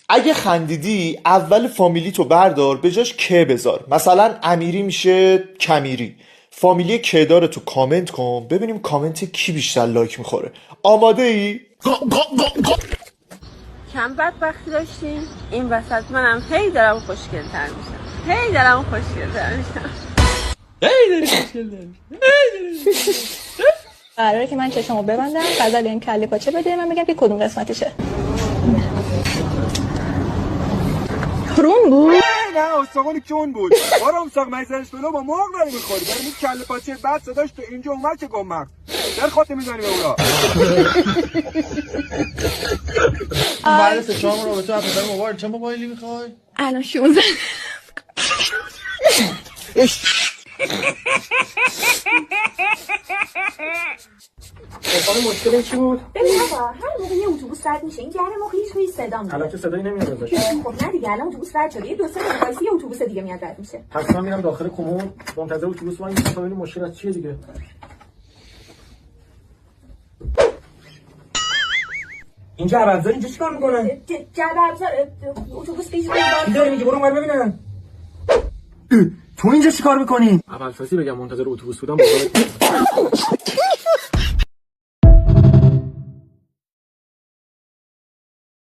اگه خندیدی اول فامیلی تو بردار به جاش که بذار. مثلا امیری میشه کمیری. فامیلی کدار تو کامنت کن ببینیم کامنت کی بیشتر لایک میخوره. آماده ای؟ کم بدبختی داشتیم این وسط منم هی دارم خوشگل‌تر میشم، هی دارم خوشگل‌تر میشم. قراره که من چشمو ببندم غزل این کله پاچه بده من بگم که کدوم قسمتشه. روم بود؟ نه استخوان کون بود. بارم ساق میزنش بلو با مرغ داری میخوری. بریم این کله پاچه بعد صداش تو اینجا اومد که گمم. در خاطر میزنی به اونا. بعد سه چهار رو به تو اپل موبایل چه موبایلی میخوای؟ الان 16. مشکل چی بود؟ ببین آقا هر موقع یه اتوبوس رد میشه این جهر ما هیچ روی صدا میاد. الان که صدایی نمیاد ازش. خب نه دیگه الان اتوبوس رد شده. یه دو سه دقیقه وایسی یه اتوبوس دیگه میاد رد میشه. پس من میرم داخل کمون منتظر اتوبوس وای میستم تا ببینیم مشکل از چیه دیگه. اینجا ابزار اینجا چیکار میکنن؟ جعبه ابزار اتوبوس پیش چی داری میگی؟ برو اونور ببینم. تو اینجا چیکار میکنی؟ اول فصلی بگم منتظر اتوبوس بودم.